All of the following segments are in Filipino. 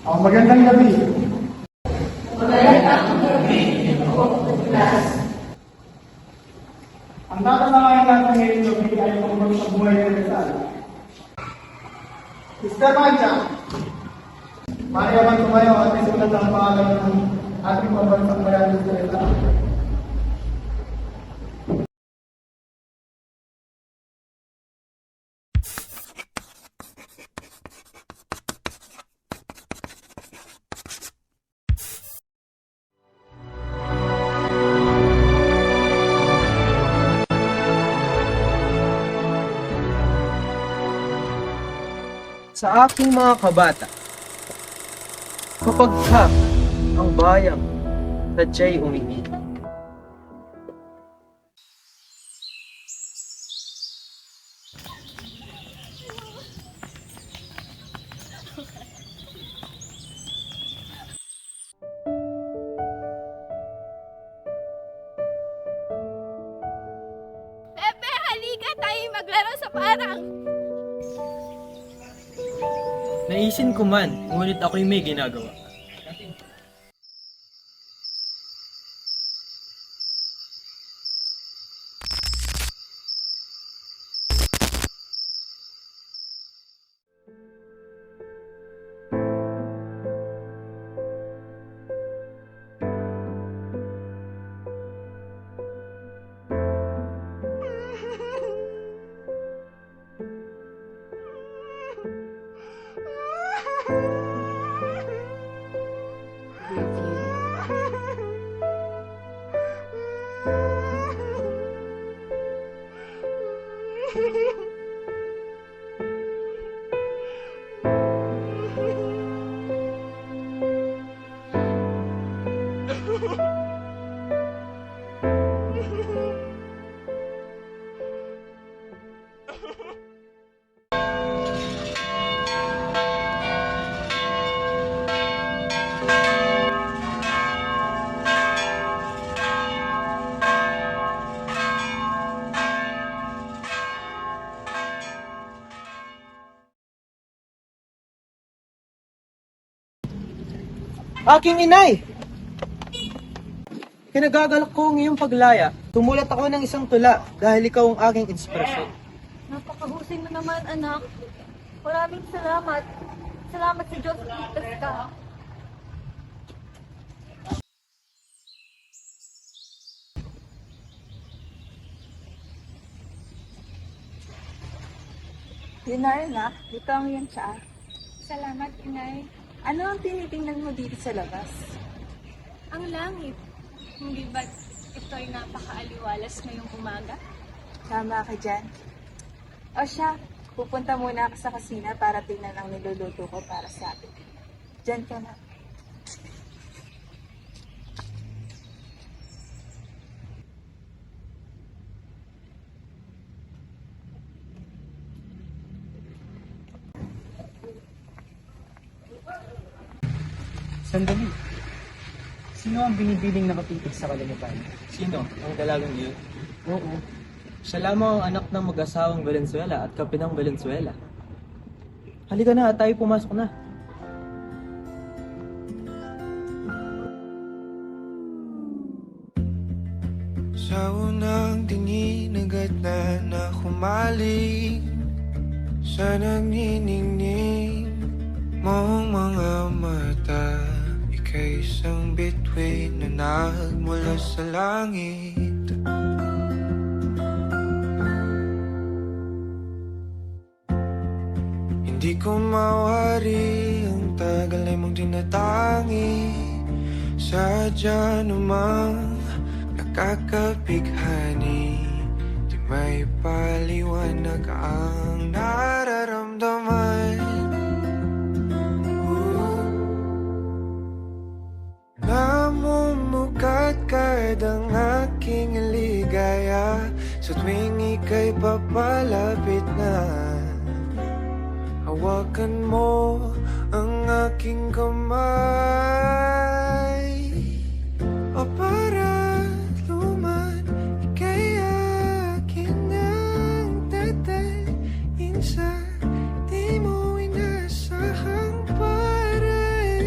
Magandang gabi. Ang tatanungin natin ngayon gabi ay tungkol sa buhay ng Rizal. Mr. Mancha, maaari naman tumayo at isulat ang pangalan ng ating pambansang bayan sa Rizal. Sa aking mga kabata, kapag ang bayang sadya'y umiinit. Pepe, halika tayo maglaro sa parang. Naisin ko man, ngunit ako'y may ginagawa. Aking inay! Kinagagalak ko ang iyong paglaya. Tumulat ako ng isang tula dahil ikaw ang aking inspirasyon. Napakahusay mo naman, anak. Maraming salamat. Salamat sa Diyos at ligtas ka. Dinar na, ito ang iyong tsaa. Salamat, Inay. Ano ang tinitingnan mo dito sa labas? Ang langit. Hindi ba't ito'y napakaaliwalas ngayong umaga? Tama ka dyan. O siya, pupunta muna ako sa kusina para tingnan ang niluluto ko para sa atin. Diyan ka na. Sandali. Sino ang binibiling nakatitig sa kalimutan? Sino? Ang dalagang iyon? Oo. Siya lamang ang anak ng mag-asawang Valenzuela at kape ng Valenzuela. Halika na at tayo pumasok na. Sa unang tingin agad na humaling sa nagniningning mong mga mata. Ika'y isang bituin na nagmula sa langit. Hindi ko mawari ang tagal ay mong tinatangi. Sadya namang nakakapighani, di may paliwanag ang nararamdaman. Namumukat ang aking ligaya sa tuwing ika'y papalapit na. Hawakan mo ang aking kamay, o para't luman, ika'y akin ang tatalin sa di mo inasahang paraan.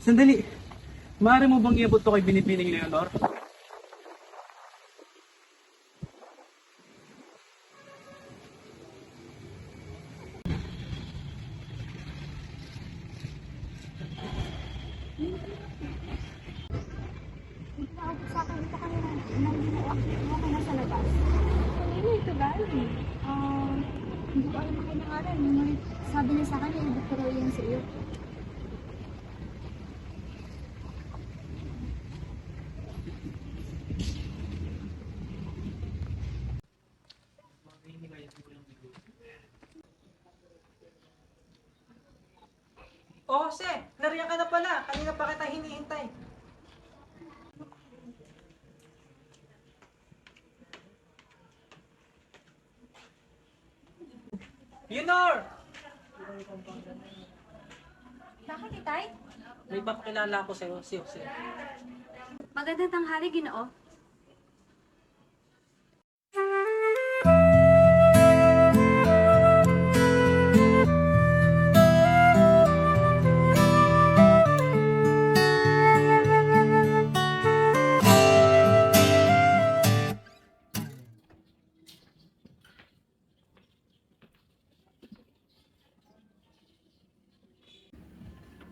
Sandali. Maaari mo bang iabot to kay Binibining Leonor? Sa akin ito kanina, ako nasa labas. Kanina ito galing. Hindi ko alam ang kailangan. Ngunit sabi niya sa akin, ibig ko raw yan sa iyo. Oh, Jose, nariyan ka na pala. Kanina pa kita hinihintay. Yunor! Bakit, Itay? May papakilala ko sa'yo, si Jose. Magandang tanghali, Ginoo.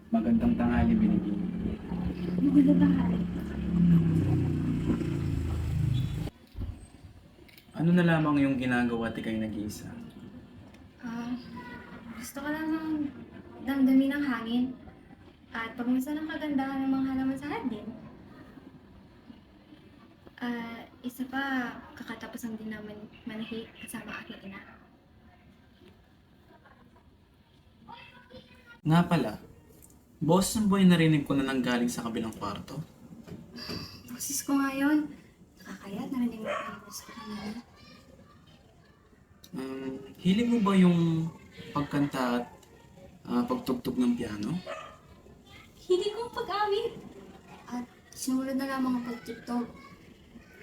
Magandang tanghali, Binibining. Magandang tanghali. Ano na lamang yung ginagawa at ikay nag-iisa? Gusto ko lang ng damdamin ng hangin at pagmasa ng kagandahan ng mga halaman sa hardin. Isa pa, kakatapos ang din naman manahi kasama aking ina. Nga pala, boss, ang boy narinig ko na nanggaling sa kabilang kwarto. Boses ko ngayon, nakakayat narinig mo pa yung sa kanina. Hiling mo ba yung pagkanta at pagtugtog ng piano? Hindi ko pag-awit. At sinulad na lamang ang pagtugtog.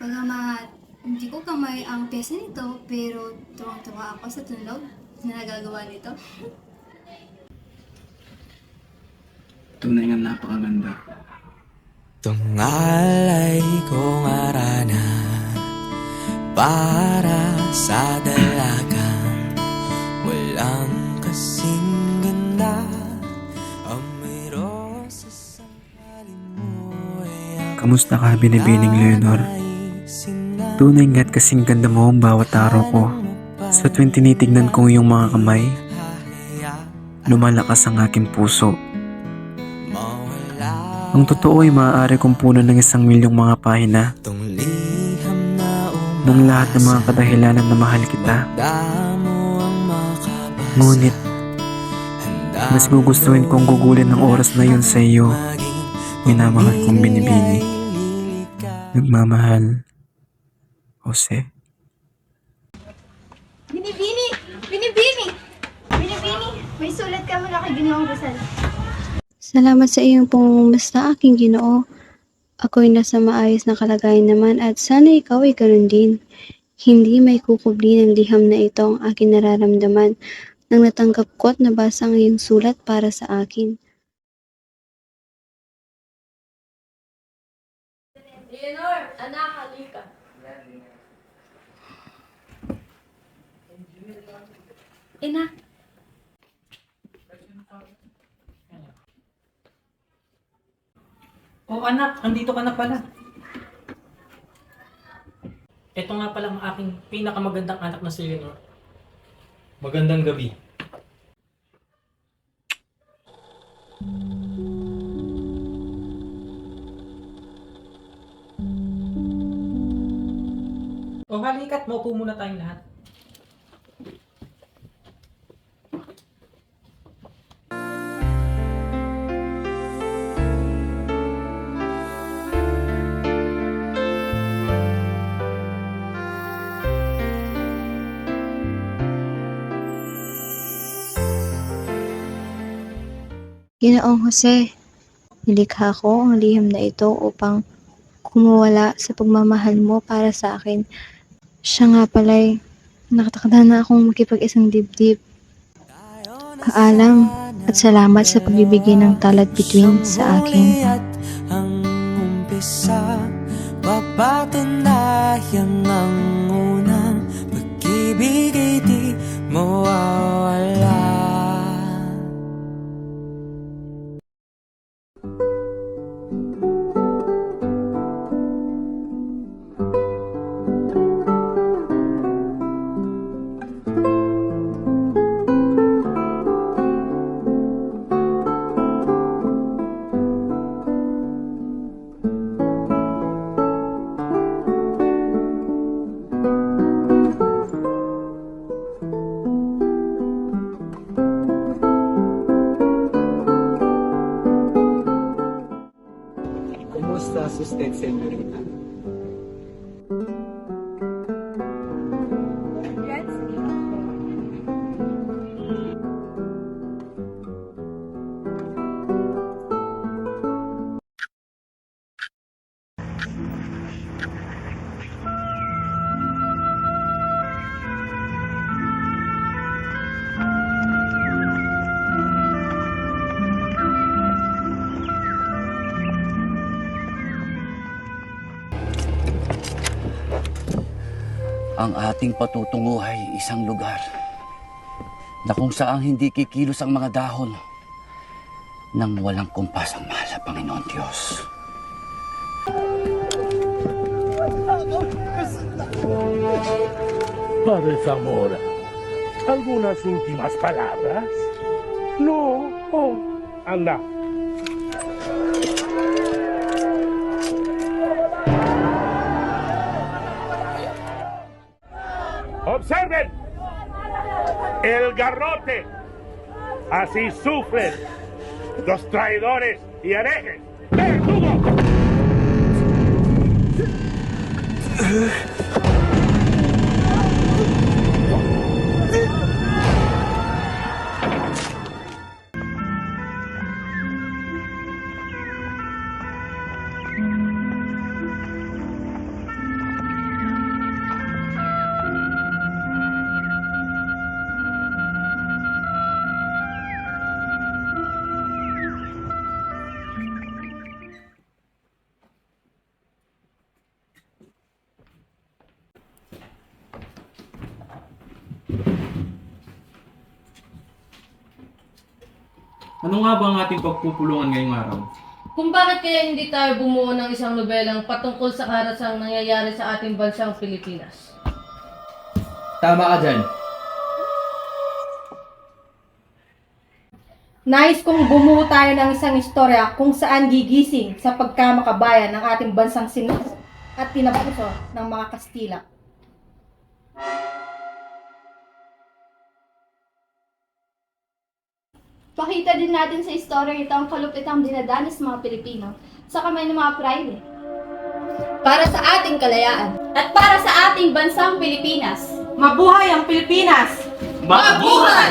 Pagamat hindi ko kamay ang pyesa nito, pero tuwang-tuwa ako sa tunog na nagagawa nito. Tunay nga napakaganda. Tungalay kong arana para sa dalagang walang kasing ganda. Amoy rosas ang galing mo ay Kamusta ka, Binibining Leonor? Tunay nga't kasing ganda mo ang bawat araw ko. Sa tuwing tinitignan ko yung mga kamay, lumalakas ang aking puso. Ang totoo ay maaari kong punan ng 1,000,000 mga pahina ng lahat ng mga kadahilanan na mahal kita. Ngunit, mas gugustuhin kong gugulin ng oras na yun sa iyo, minamahal kong Binibini. Nagmamahal, Jose. Binibini! Binibini! Binibini! May sulat ka mula kay Ginoong Rizal. Salamat sa iyong pangungumusta, aking Ginoo. Ako'y nasa maayos na kalagayan naman at sana ikaw ay ganun din. Hindi may kukubli ng liham na ito ang aking nararamdaman nang natanggap ko at nabasa ang iyong sulat para sa akin. Leonor, anak, halika. Ina, Oh, anak, andito ka na pala. Ito nga pala ang aking pinakamagandang anak na si Leonor. Magandang gabi. Oh, halika't maupo muna tayong lahat. Ginoong Jose, nilikha ko ang liham na ito upang kumuwala sa pagmamahal mo para sa akin. Siya nga pala'y nakatakda na akong makipag-isang dibdib. Paalam, At salamat sa pagbibigay ng talad bituin sa akin. At ang umpisa, papatunayan ang unang pag-ibig ay di mawawala. Kumusta, Susted Senorita? Yan, sige. Ang ating patutunguhay isang lugar na kung saan hindi kikilos ang mga dahon nang walang kumpas ang mahal na Panginoon Diyos. Padre Zamora, ¿algunas últimas palabras? No. Oh, anda. Observen el garrote. Así sufren los traidores y herejes. ¡Verdugo! Ano nga ba ang ating pagpupulungan ngayong araw? Kung bakit kaya hindi tayo bumuo ng isang nobelang patungkol sa karasang nangyayari sa ating bansang Pilipinas? Tama ka dyan. Nais kong bumuo tayo ng isang istorya kung saan gigising sa pagkamakabayan ng ating bansang sinuso at tinapuso ng mga Kastila. Pakita din natin sa istorya ito ang kalupitang dinadanas ng mga Pilipino sa kamay ng mga praile. Para sa ating kalayaan at para sa ating bansang Pilipinas. Mabuhay ang Pilipinas! Mabuhay!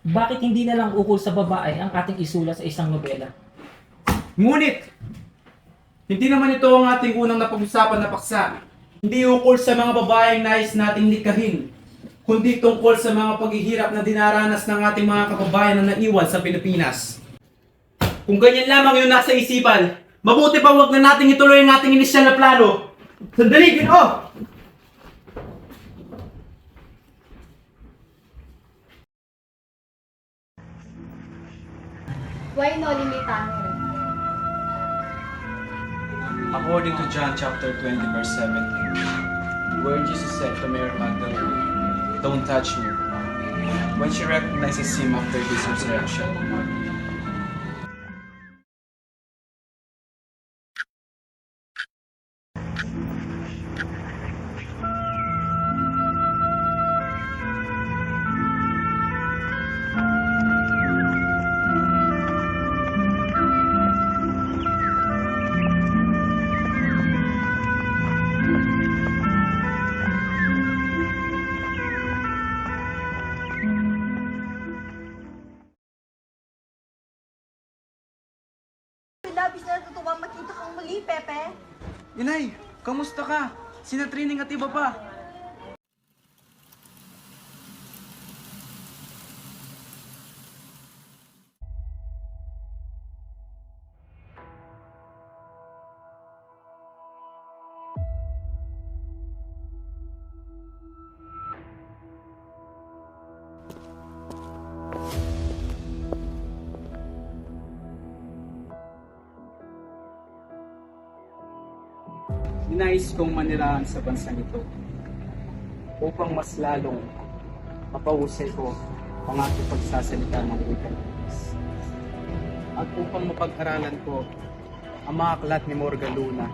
Bakit hindi na lang ukol sa babae ang ating isulat sa isang nobela? Ngunit, hindi naman ito ang ating unang napag-usapan na paksa. Hindi ukol sa mga babaeng nais nating nikahin, kundi tungkol sa mga paghihirap na dinaranas ng ating mga kababayan na naiwan sa Pilipinas. Kung ganyan lamang yung nasa isipan, mabuti pa wag na nating ituloy ang ating inisyal na plano. Sandali, Ginoo! Why no limitano? According to John chapter 20 verse 17, where Jesus said to Mary Magdalene, "Don't touch me," when she recognizes him after his resurrection. labis na natutuwa makita kang muli, Pepe. Inay, kamusta ka? Sina Trining at iba pa? Ninais kong manirahan sa bansang ito upang mas lalong mapahusay ko ang aking pagsasalita ng wikang Ingles. At upang mapag-aralan ko ang mga aklat ni Morgan Luna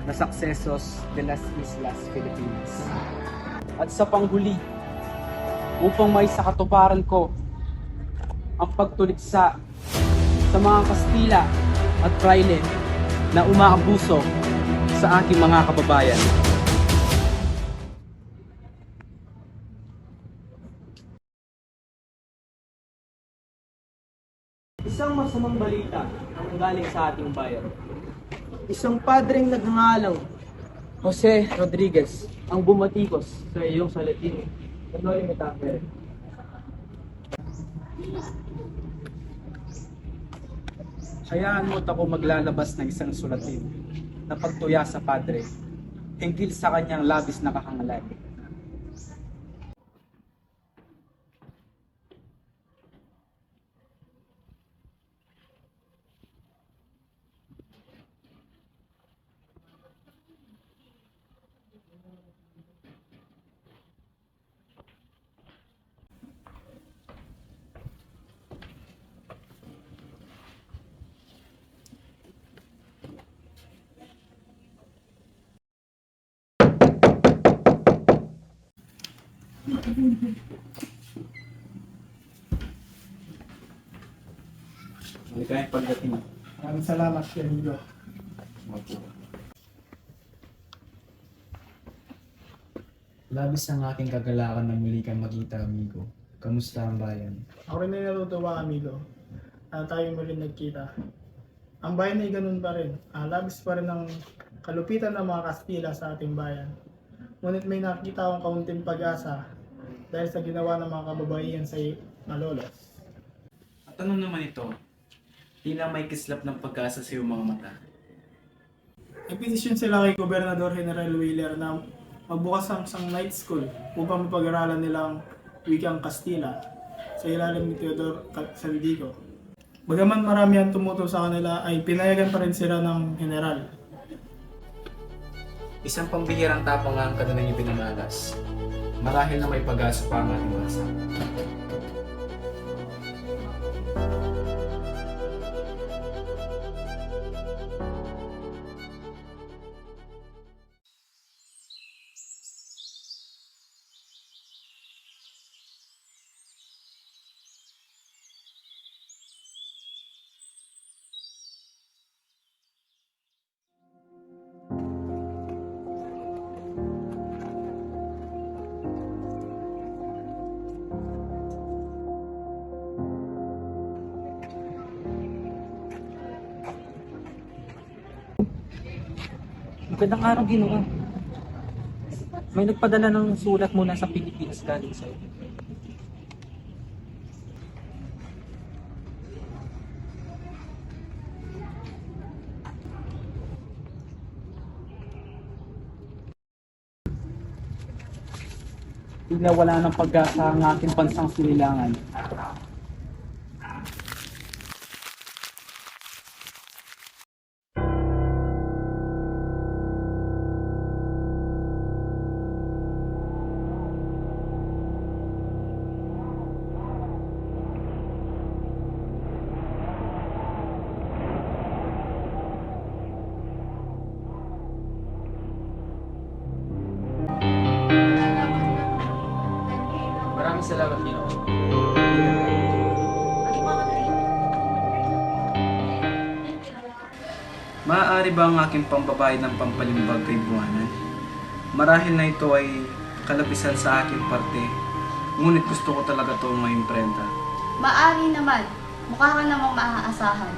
na Sucesos de las Islas Filipinas. At sa panghuli, upang may sakatuparan ko ang pagtuliksa sa mga Kastila at Fraile na umaabuso sa aking mga kababayan. Isang masamang balita ang galing sa ating bayan. Isang padreng nagngangalang Jose Rodriguez ang bumatikos sa iyong salatin. Kanoli Metapere. Hayaan mo't ako maglalabas ng isang sulatin na pagtuya sa padre hinggil sa kanyang labis na kahangalan. Maligayang pagdating. Maraming salamat, amigo. Labis ang aking kagalakan na muli kang makita, amigo. Kamusta ang bayan? Ako rin ay natutuwa, amigo. Tayo muli nagkita. Ang bayan ay ganun pa rin. Labis pa rin ang kalupitan ng mga Kastila sa ating bayan. Ngunit may nakita akong kaunting pag-asa dahil sa ginawa ng mga kababaihan sa Malolos. At ano naman ito? Tila may kislap ng pag-asa sa iyong mga mata. Nagpetisyon sila kay Gobernador General Wheeler na magbukas ang isang night school upang mapag-aralan nilang wikang Kastila sa ilalim ni Teodoro Saldico. Bagaman marami ang tumuto sa kanila ay pinayagan pa rin sila ng general. Isang pambihirang tapang ang kanilang ipinamalas. Marahil na may pag-asa pa ang ating bansa. Magandang araw, Ginoo. May nagpadala ng sulat muna sa Pilipinas galing sa'yo. Tila wala ng pag-asa ang aking bansang sinilangan. Maraming salamat, Ginoo. Maaari ba ang aking pambabayad ng pampalimbag kay Buwanan? Marahil na ito ay kalabisan sa aking parte, ngunit gusto ko talaga itong maimprenta. Maari naman. Mukha ka namang maaasahan.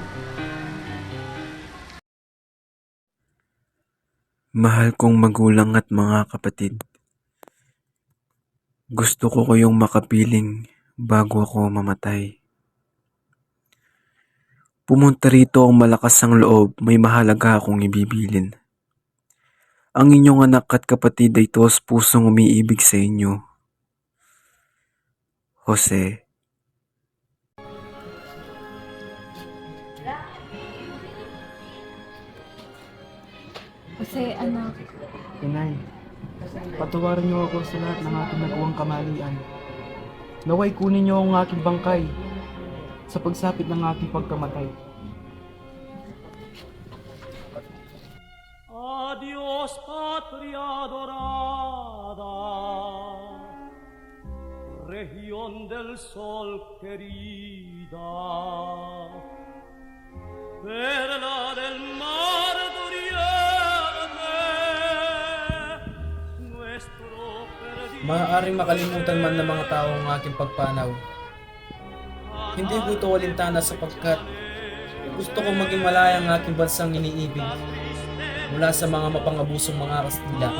Mahal kong magulang at mga kapatid. Gusto ko kayong makapiling bago ako mamatay. Pumunta rito ang malakas ang loob, may mahalaga akong ibibilin. Ang inyong anak at kapatid ay tos pusong umiibig sa inyo. Jose. Kasi anak, Inay, patawarin niyo ako sa lahat ng aking nagawang kamalian. Naway kunin niyo ang aking bangkay sa pagsapit ng aking pagkamatay. Adiós, patria dorada, región del sol querida, perla del mar doliente, nuestro perdido. Maaaring makalimutan man ng mga tao ang aking pagpanaw. Hindi ko ito walintana sapagkat gusto ko maging malaya ang aking bansang iniibig mula sa mga mapangabusong mga Kastila.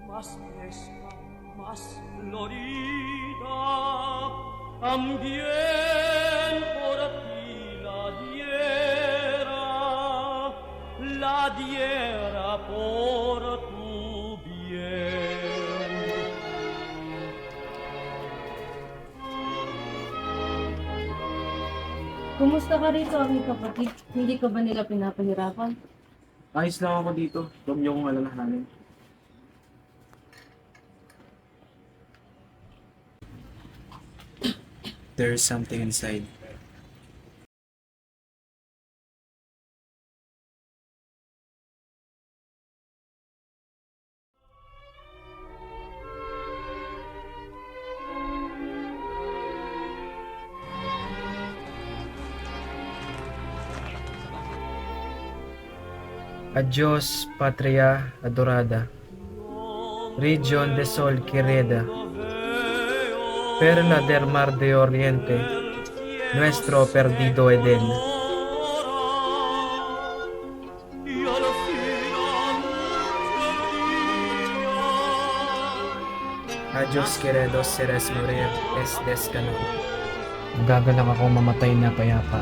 Más fresca, más florida, también por ti la diera por tu bien. Kumusta ka rito, aking kapatid? Hindi ka ba nila pinapahirapan? Ayos lang ako dito, huwag niyo kong alalahanin. There's something inside. Adiós, patria adorada, región de sol querida, perla del mar de oriente, nuestro perdido Edén. Adiós, queridos seres morir, es descanso. Gagalak ako mamatay na payapa.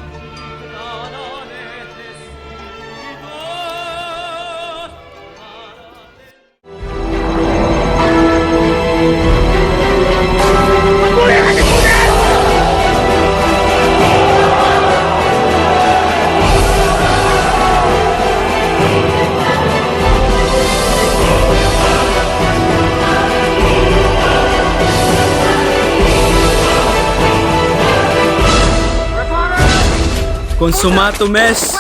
Consumato mes!